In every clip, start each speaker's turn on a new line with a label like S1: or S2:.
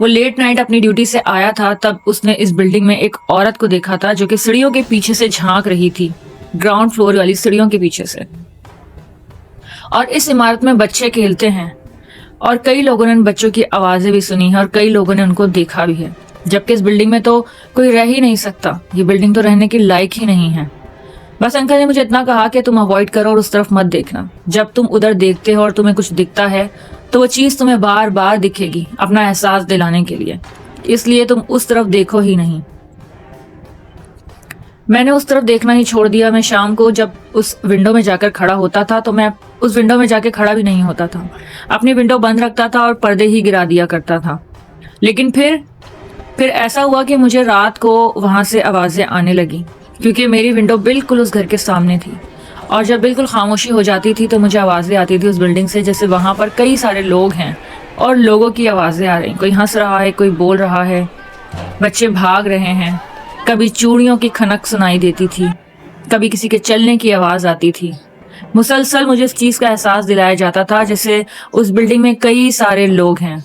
S1: وہ late night اپنی duty سے آیا تھا تب اس نے اس بلڈنگ میں ایک عورت کو دیکھا تھا جو کہ سیڑھیوں کے پیچھے سے جھانک رہی تھی، گراؤنڈ فلور والی سیڑھیوں کے پیچھے سے۔ اور اس عمارت میں بچے کھیلتے ہیں اور کئی لوگوں نے ان بچوں کی آوازیں بھی سنی ہیں اور کئی لوگوں نے ان کو دیکھا بھی ہے، جبکہ اس بلڈنگ میں تو کوئی رہ ہی نہیں سکتا، یہ بلڈنگ تو رہنے کے لائق ہی نہیں ہے۔ بس انکل نے مجھے اتنا کہا کہ تم اوائڈ کرو اور اس طرف مت دیکھنا، جب تم ادھر دیکھتے ہو اور تمہیں کچھ دکھتا ہے تو وہ چیز تمہیں بار بار دکھے گی اپنا احساس دلانے کے لیے، اس لیے تم اس طرف دیکھو ہی نہیں۔ میں نے اس طرف دیکھنا ہی چھوڑ دیا۔ میں شام کو جب اس ونڈو میں جا کر کھڑا ہوتا تھا تو میں اس ونڈو میں جا کے کھڑا بھی نہیں ہوتا تھا، اپنی ونڈو بند رکھتا تھا اور پردے ہی گرا دیا کرتا تھا۔ لیکن پھر ایسا ہوا کہ مجھے رات کو وہاں سے آوازیں آنے لگی، کیونکہ میری ونڈو بالکل اس گھر کے سامنے تھی، اور جب بالکل خاموشی ہو جاتی تھی تو مجھے آوازیں آتی تھی اس بلڈنگ سے، جیسے وہاں پر کئی سارے لوگ ہیں اور لوگوں کی آوازیں آ رہی، کوئی ہنس رہا ہے، کوئی بول رہا ہے، بچے بھاگ رہے ہیں، کبھی چوڑیوں کی کھنک سنائی دیتی تھی، کبھی کسی کے چلنے کی آواز آتی تھی۔ مسلسل مجھے اس چیز کا احساس دلایا جاتا تھا جیسے اس بلڈنگ میں کئی سارے لوگ ہیں۔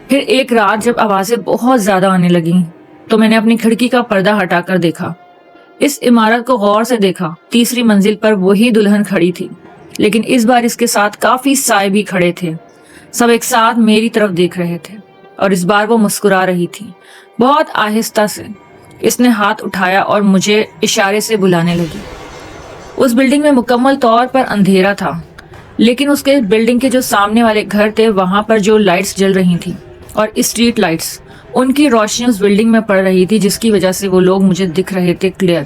S1: پھر ایک رات جب آوازیں بہت زیادہ آنے لگیں تو میں نے اپنی کھڑکی کا پردہ ہٹا کر دیکھا، اس عمارت کو غور سے دیکھا۔ تیسری منزل پر وہی دلہن کھڑی تھی، لیکن اس بار اس کے ساتھ کافی سائے بھی کھڑے تھے، سب ایک ساتھ میری طرف دیکھ رہے تھے، اور اس بار وہ مسکرا رہی تھی، بہت آہستہ سے۔ اس نے ہاتھ اٹھایا اور مجھے اشارے سے بلانے لگی۔ اس بلڈنگ میں مکمل طور پر اندھیرا تھا، لیکن اس کے بلڈنگ کے جو سامنے والے گھر تھے وہاں پر جو لائٹس جل رہی تھی اور اسٹریٹ لائٹس، ان کی روشنی اس بلڈنگ میں پڑ رہی تھی، جس کی وجہ سے وہ لوگ مجھے دکھ رہے تھے کلیئر۔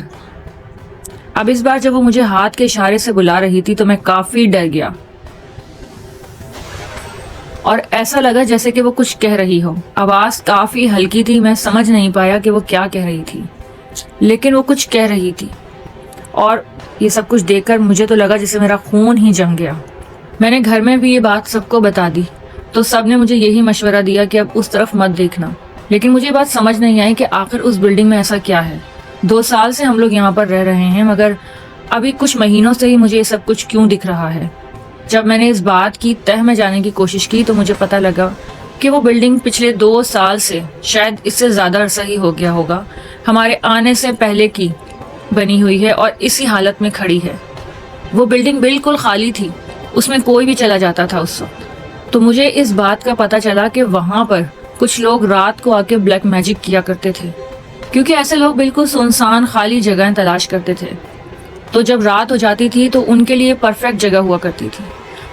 S1: اب اس بار جب وہ مجھے ہاتھ کے اشارے سے بلا رہی تھی تو میں کافی ڈر گیا، اور ایسا لگا جیسے کہ وہ کچھ کہہ رہی ہو۔ آواز کافی ہلکی تھی، میں سمجھ نہیں پایا کہ وہ کیا کہہ رہی تھی، لیکن وہ کچھ کہہ رہی تھی، اور یہ سب کچھ دیکھ کر مجھے تو لگا جیسے میرا خون ہی جم گیا۔ میں نے گھر میں بھی یہ بات سب کو بتا دی تو سب نے مجھے یہی مشورہ دیا کہ اب اس طرف مت دیکھنا، لیکن مجھے یہ بات سمجھ نہیں آئی کہ آخر اس بلڈنگ میں ایسا کیا ہے۔ 2 سال سے ہم لوگ یہاں پر رہ رہے ہیں، مگر ابھی کچھ مہینوں سے ہی مجھے یہ سب کچھ کیوں دکھ رہا ہے۔ جب میں نے اس بات کی تہ میں جانے کی کوشش کی تو مجھے پتہ لگا کہ وہ بلڈنگ پچھلے 2 سال سے، شاید اس سے زیادہ عرصہ ہی ہو گیا ہوگا، ہمارے آنے سے پہلے کی بنی ہوئی ہے اور اسی حالت میں کھڑی ہے۔ وہ بلڈنگ بالکل خالی تھی، اس میں کوئی بھی چلا جاتا تھا اس وقت۔ تو مجھے اس بات کا پتہ چلا کہ وہاں پر کچھ لوگ رات کو آ کے بلیک میجک کیا کرتے تھے، کیونکہ ایسے لوگ بالکل سنسان خالی جگہیں تلاش کرتے تھے، تو جب رات ہو جاتی تھی تو ان کے لیے پرفیکٹ جگہ ہوا کرتی تھی۔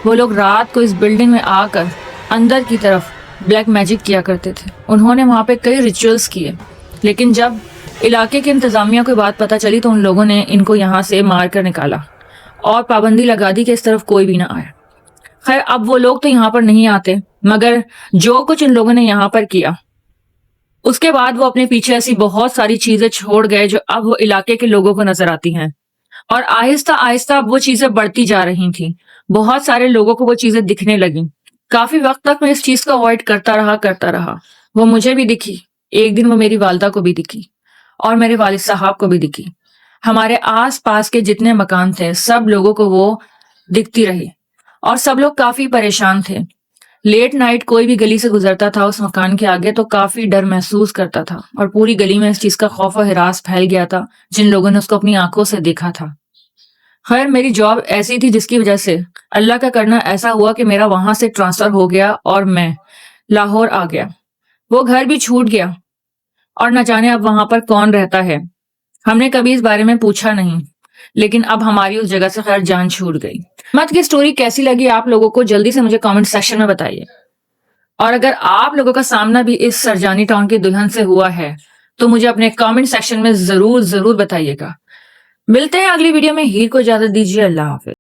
S1: وہ لوگ رات کو اس بلڈنگ میں آ کر اندر کی طرف بلیک میجک کیا کرتے تھے۔ انہوں نے وہاں پہ کئی ریچولز کیے، لیکن جب علاقے کے انتظامیہ کو بات پتہ چلی تو ان لوگوں نے ان کو یہاں سے مار کر نکالا اور پابندی لگا دی کہ اس طرف کوئی بھی نہ آئے۔ خیر اب وہ لوگ تو یہاں پر نہیں آتے، مگر جو کچھ ان لوگوں نے یہاں پر کیا اس کے بعد وہ اپنے پیچھے ایسی بہت ساری چیزیں چھوڑ گئے جو اب وہ علاقے کے لوگوں کو نظر آتی ہیں، اور آہستہ آہستہ اب وہ چیزیں بڑھتی جا رہی تھیں۔ بہت سارے لوگوں کو وہ چیزیں دکھنے لگیں۔ کافی وقت تک میں اس چیز کو اوائڈ کرتا رہا۔ وہ مجھے بھی دکھی، ایک دن وہ میری والدہ کو بھی دکھی اور میرے والد صاحب کو بھی دکھی۔ ہمارے آس پاس کے جتنے مکان تھے سب لوگوں کو وہ دکھتی رہی، اور سب لوگ کافی پریشان تھے۔ لیٹ نائٹ کوئی بھی گلی سے گزرتا تھا اس مکان کے آگے تو کافی ڈر محسوس کرتا تھا، اور پوری گلی میں اس چیز کا خوف و ہراس پھیل گیا تھا جن لوگوں نے اس کو اپنی آنکھوں سے دیکھا تھا۔ خیر میری جاب ایسی تھی جس کی وجہ سے اللہ کا کرنا ایسا ہوا کہ میرا وہاں سے ٹرانسفر ہو گیا اور میں لاہور آ گیا۔ وہ گھر بھی چھوٹ گیا، اور نہ جانے اب وہاں پر کون رہتا ہے۔ ہم نے کبھی اس بارے میں پوچھا نہیں، لیکن اب ہماری اس جگہ سے خیر جان چھوٹ گئی۔ مت کی سٹوری کیسی لگی آپ لوگوں کو جلدی سے مجھے کامنٹ سیکشن میں بتائیے، اور اگر آپ لوگوں کا سامنا بھی اس سرجانی ٹاؤن کی دلہن سے ہوا ہے تو مجھے اپنے کامنٹ سیکشن میں ضرور بتائیے گا۔ ملتے ہیں اگلی ویڈیو میں، ہیر کو اجازت دیجیے، اللہ حافظ۔